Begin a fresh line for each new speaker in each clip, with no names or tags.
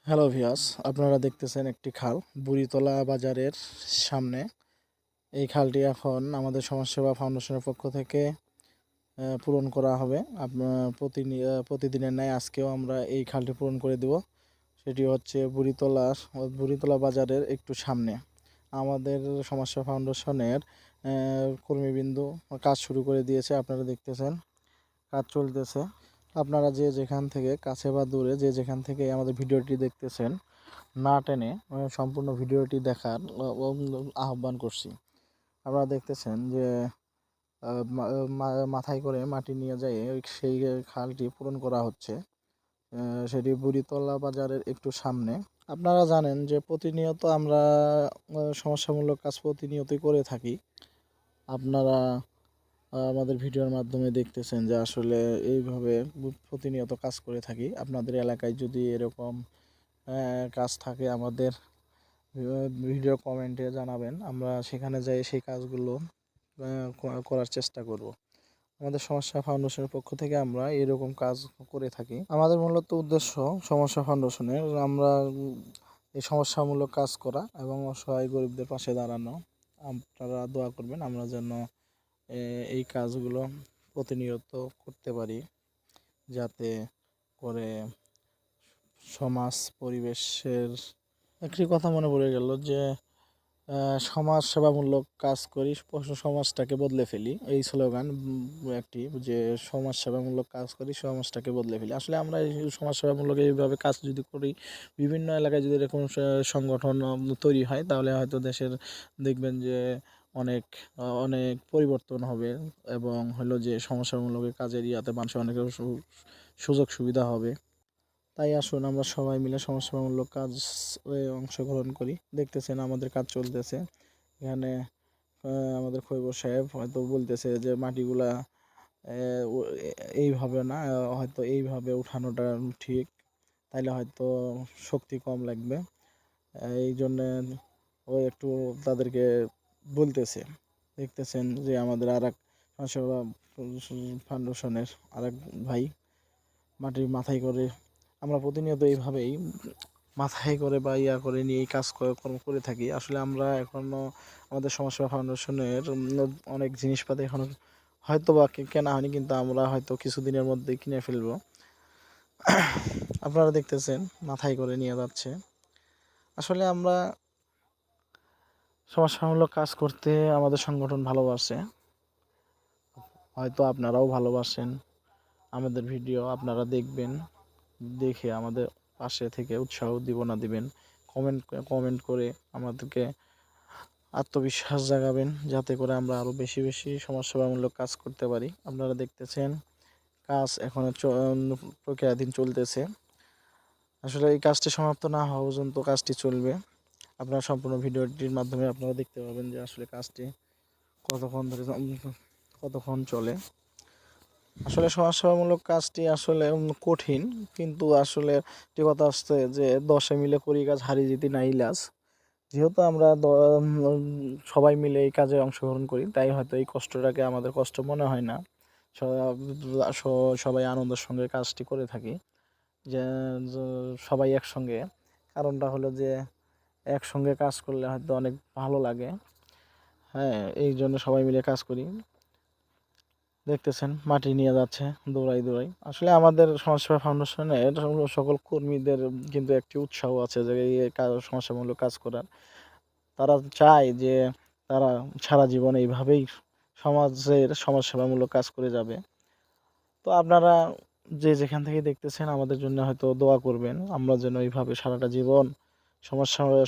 Hello viewers, আপনারা দেখতেছেন একটি খাল বুড়িতলা বাজারের সামনে। এই খালটি এখন আমাদের সমাজসেবা ফাউন্ডেশনের পক্ষ থেকে পূরণ করা হবে। আপনার প্রতিদিনের ন্যায় আজকেও আমরা এই খালটি পূরণ করে দেব। সেটি হচ্ছে বুড়িতলা বাজারের একটু সামনে। আমাদের সমাজসেবা ফাউন্ডেশনের কর্মীবৃন্দ কাজ শুরু করে দিয়েছে। আপনারা দেখতেছেন কাজ চলতেছে। আপনারা যে যেখান থেকে কাছে বা দূরে যে যেখান থেকে আমাদের ভিডিওটি দেখতেছেন, না টেনে সম্পূর্ণ ভিডিওটি দেখার আহ্বান করছি। আপনারা দেখতেছেন যে মাথায় করে মাটি নিয়ে যায় সেই খালটি পূরণ করা হচ্ছে। সেটি বুড়িতলা বাজারের একটু সামনে। আপনারা জানেন যে প্রতিনিয়ত আমরা সমস্যামূলক কাজ প্রতিনিয়তই করে থাকি। আপনারা আমাদের ভিডিওর মাধ্যমে দেখতেছেন যে আসলে এইভাবে প্রতিনিয়ত কাজ করে থাকি। আপনাদের এলাকায় যদি এরকম কাজ থাকে আমাদের ভিডিও কমেন্টে জানাবেন। আমরা সেখানে যাই সেই কাজগুলো করার চেষ্টা করব। আমাদের সমস্যা ফাউন্ডেশনের পক্ষ থেকে আমরা এরকম কাজ করে থাকি। আমাদের মূলত উদ্দেশ্য সমস্যা ফাউন্ডেশনের আমরা এই সমস্যামূলক কাজ করা এবং অসহায় গরিবদের পাশে দাঁড়ানো। আপনারা দোয়া করবেন আমরা যেন এই কাজগুলো প্রতিনিয়ত করতে পারি, যাতে করে সমাজ পরিবেশের একটি কথা মনে পড়ে গেল যে সমাজ সেবামূলক কাজ করি, সমাজটাকে বদলে ফেলি। এই স্লোগান একটি, যে সমাজ সেবামূলক কাজ করি সমাজটাকে বদলে ফেলি। আসলে আমরা এই সমাজ সেবামূলক এইভাবে কাজ যদি করি, বিভিন্ন এলাকায় যদি এরকম সংগঠন তৈরি হয়, তাহলে হয়তো দেশের দেখবেন যে অনেক অনেক পরিবর্তন হবে এবং হলো যে সমস্যামূলক কাজের ইয়াতে মানুষের অনেক সুযোগ সুবিধা হবে। তাই আসুন আমরা সবাই মিলে সমাজসেবামূলক কাজে অংশগ্রহণ করি। দেখতেছেন আমাদের কাজ চলতেছে এখানে। আমাদের খৈবর সাহেব হয়তো বলতেছে যে মাটিগুলা এইভাবে না, হয়তো এইভাবে উঠানোটা ঠিক, তাইলে হয়তো শক্তি কম লাগবে। এই জন্যে ও একটু তাদেরকে বলতেছে। দেখতেছেন যে আমাদের আর এক সমাজসেবা ফাউন্ডেশনের আর এক ভাই মাটির মাথায় করে, আমরা প্রতিনিয়ত এইভাবেই মাথায় করে বা ইয়া করে নিয়ে এই কাজকর্ম করে থাকি। আসলে আমরা এখনও আমাদের সমাজসেবা ফাউন্ডেশনের অনেক জিনিসপাতি এখনও হয়তো বা কেনা হয়নি, কিন্তু আমরা হয়তো কিছুদিনের মধ্যেই কিনে ফেলবো। আপনারা দেখতেছেন মাথায় করে নিয়ে যাচ্ছে। আসলে আমরা সমাজসেবামূলক কাজ করতে আমাদের সংগঠন ভালোবাসে, হয়তো আপনারাও ভালোবাসেন। আমাদের ভিডিও আপনারা দেখবেন, দেখে আমাদের পাশে থেকে উৎসাহ উদ্দীপনা দিবেন। কমেন্ট করে আমাদেরকে আত্মবিশ্বাস জাগাবেন, যাতে করে আমরা আরও বেশি বেশি সমাজসেবামূলক কাজ করতে পারি। আপনারা দেখতেছেন কাজ এখনও প্রক্রিয়াধীন চলতেছে। আসলে এই কাজটি সমাপ্ত না হওয়া পর্যন্ত কাজটি চলবে। আপনারা সম্পূর্ণ ভিডিওটির মাধ্যমে আপনারা দেখতে পাবেন যে আসলে কাজটি কতক্ষণ চলে। আসলে সমাজসেবামূলক কাজটি আসলে কঠিন, কিন্তু আসলে একটি কথা আসছে যে 10 মিলে করি কাজ হারি জিতি নাই লাজ। যেহেতু আমরা সবাই মিলে এই কাজে অংশগ্রহণ করি, তাই হয়তো এই কষ্টটাকে আমাদের কষ্ট মনে হয় না। সবাই আনন্দের সঙ্গে কাজটি করে থাকি, যে সবাই একসঙ্গে। কারণটা হলো যে একসঙ্গে কাজ করলে হয়তো অনেক ভালো লাগে। হ্যাঁ, এই জন্য সবাই মিলে কাজ করি। দেখতেছেন মাটি নিয়ে যাচ্ছে দৌড়াই দৌড়াই। আসলে আমাদের সমাজসেবা ফাউন্ডেশনের সকল কর্মীদের কিন্তু একটি উৎসাহ আছে যে এই সমাজসেবামূলক কাজ করার। তারা চায় যে তারা সারা জীবন এইভাবেই সমাজের সমাজসেবামূলক কাজ করে যাবে। তো আপনারা যে যেখান থেকে দেখতেছেন আমাদের জন্য হয়তো দোয়া করবেন, আমরা যেন এইভাবে সারাটা জীবন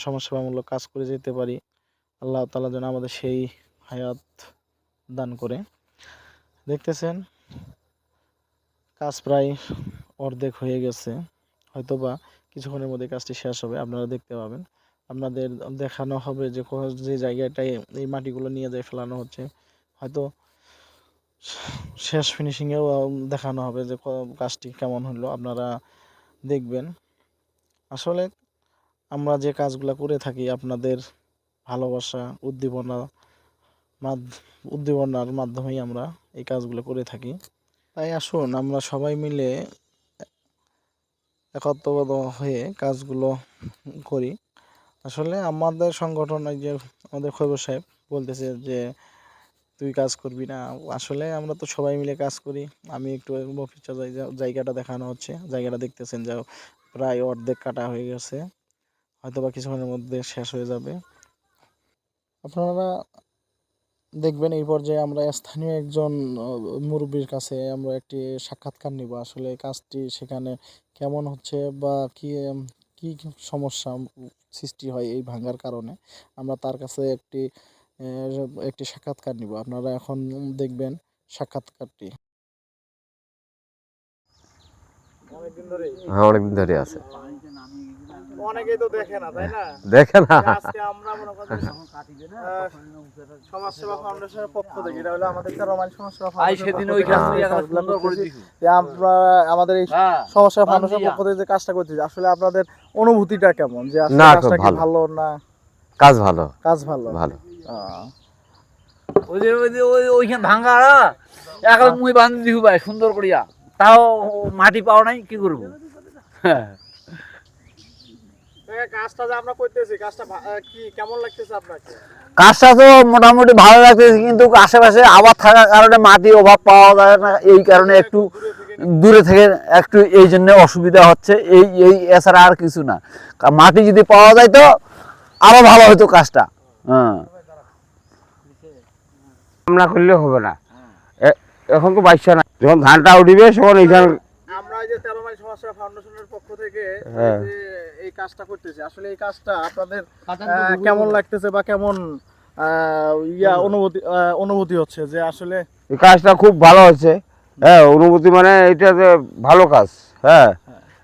সমাজসেবামূলক কাজ করে যেতে পারি। আল্লাহ তাআলা যেন আমাদের সেই হায়াত দান করে। দেখতেছেন কাজ প্রায় অর্ধেক হয়ে গেছে, হয়তোবা কিছুক্ষণের মধ্যে কাজটি শেষ হবে। আপনারা দেখতে পাবেন, আপনাদের দেখানো হবে যে যে জায়গাটায় এই মাটিগুলো নিয়ে যায় ফেলানো হচ্ছে, হয়তো শেষ ফিনিশিংয়েও দেখানো হবে যে কাজটি কেমন হলো। আপনারা দেখবেন। আসলে আমরা যে কাজগুলো করে থাকি আপনাদের ভালোবাসা উদ্দীপনার মাধ্যমেই আমরা এই কাজগুলো করে থাকি। তাই আসুন আমরা সবাই মিলে একত্রবদ্ধ হয়ে কাজগুলো করি। আসলে আমাদের সংগঠন, এই যে আমাদের খৈবর সাহেব বলতেছে যে তুই কাজ করবি না, আসলে আমরা তো সবাই মিলে কাজ করি। আমি একটু অফিসে জায়গাটা দেখানো হচ্ছে, জায়গাটা দেখতেছেন যে প্রায় অর্ধেক কাটা হয়ে গেছে, হয়তো বা কিছুক্ষণের মধ্যে শেষ হয়ে যাবে। আপনারা দেখবেন এই পর্যায়ে আমরা স্থানীয় একজন মুরব্বির কাছে আমরা একটি সাক্ষাৎকার নিব, আসলে কাজটি সেখানে কেমন হচ্ছে বা কি কি সমস্যা সৃষ্টি হয় এই ভাঙার কারণে, আমরা তার কাছে একটি সাক্ষাৎকার নিব। আপনারা এখন দেখবেন সাক্ষাৎকারটি। অনেকদিন ধরে,
হ্যাঁ অনেকদিন ধরে আছে।
অনেকেই তো দেখে না, তাই না?
দেখে না।
আজকে আমরা মনে করি সমাজসেবা ফাউন্ডেশনের পক্ষ থেকে, এটা হলো আমাদের 13 মাইল সমাজসেবা ফাউন্ডেশন, আমরা আমাদের এই সমাজসেবা ফাউন্ডেশনের পক্ষ থেকে যে কাজটা করতেছি, আসলে আপনাদের অনুভূতিটা কেমন, যে আসলে
না,
কাজটা কি ভালো না?
কাজ ভালো,
কাজ ভালো,
ভালো।
ওই যে ওইখানে ভাঙা এখন মুই বান্ধি দিহু ভাই সুন্দর করিয়া, তাও মাটি পাও নাই, কি করব?
কাজটা যে আমরা করতেছি, কাজটা কি কেমন লাগতেছে আপনাকে?
কাজটা তো মোটামুটি ভালো লাগতেছে, কিন্তু আশেপাশে আবার থাকার কারণে মাটি অভাব পাওয়া যায় না, এই কারণে একটু দূরে থেকে একটু এই জন্য অসুবিধা হচ্ছে, এই এছাড়া আর কিছু না। মাটি যদি পাওয়া যায় তো আরো ভালো হতো কাজটা। হ্যাঁ,
আমরা করলে হবে না, এখন তো বাইশা না, যখন ধানটা উঠিবে তখন এইখানে
আমরা এই যে 13 মাইল সমাজসেবা ফাউন্ডেশনের পক্ষ থেকে
হ্যাঁ।
যে এই কাজটা করতেছি, আসলে এই কাজটা আপনাদের কেমন লাগতেছে বা কেমন অনুভূতি হচ্ছে, যে আসলে
এই কাজটা খুব ভালো হচ্ছে। হ্যাঁ, অনুভূতি মানে এটা যে ভালো কাজ। হ্যাঁ,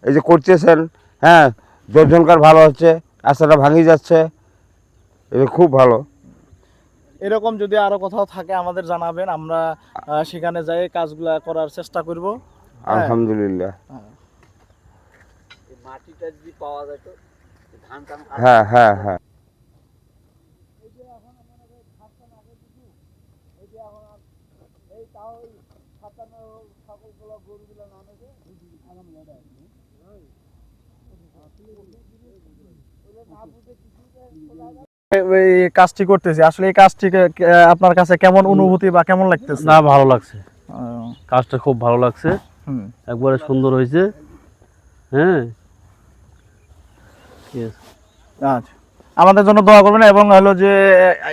এই যে করতেছেন, হ্যাঁ, জনকার ভালো হচ্ছে, রাস্তাটা ভাঙি যাচ্ছে, এটা খুব ভালো।
এরকম যদি আরো কোথাও থাকে আমাদের জানাবেন, আমরা সেখানে যাই কাজগুলা করার চেষ্টা করব।
আলহামদুলিল্লাহ।
মাটিটা যদি পাওয়া যায় তো ধান টান
হ্যাঁ হ্যাঁ হ্যাঁ।
এই কাজটি করতেছি, আসলে এই কাজটি আপনার কাছে কেমন অনুভূতি বা কেমন লাগতেছে?
না, ভালো লাগছে,
আহ,
কাজটা খুব ভালো লাগছে,
হুম।
একবারে সুন্দর হয়েছে। হ্যাঁ, ঠিক আছে।
আচ্ছা, আমাদের জন্য দোয়া করবেন, এবং হলো যে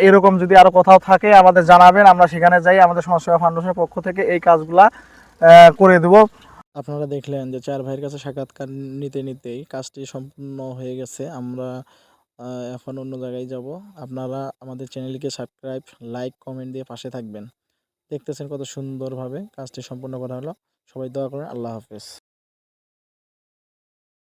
এরকম যদি আরো কোথাও থাকে আমাদের জানাবেন, আমরা সেখানে যাই আমাদের সমাজসেবা ফাউন্ডেশনের পক্ষ থেকে এই কাজগুলা করে দেব। আপনারা দেখলেন যে চার ভাইয়ের কাছে সাক্ষাৎকার নিতে নিতেই কাজটি সম্পূর্ণ হয়ে গেছে। আমরা এখন অন্য জায়গায় যাব। আপনারা আমাদের চ্যানেলকে সাবস্ক্রাইব, লাইক, কমেন্ট দিয়ে পাশে থাকবেন। দেখতেছেন কত সুন্দরভাবে কাজটি সম্পূর্ণ করা হলো। সবাই দোয়া করেন। আল্লাহ হাফেজ।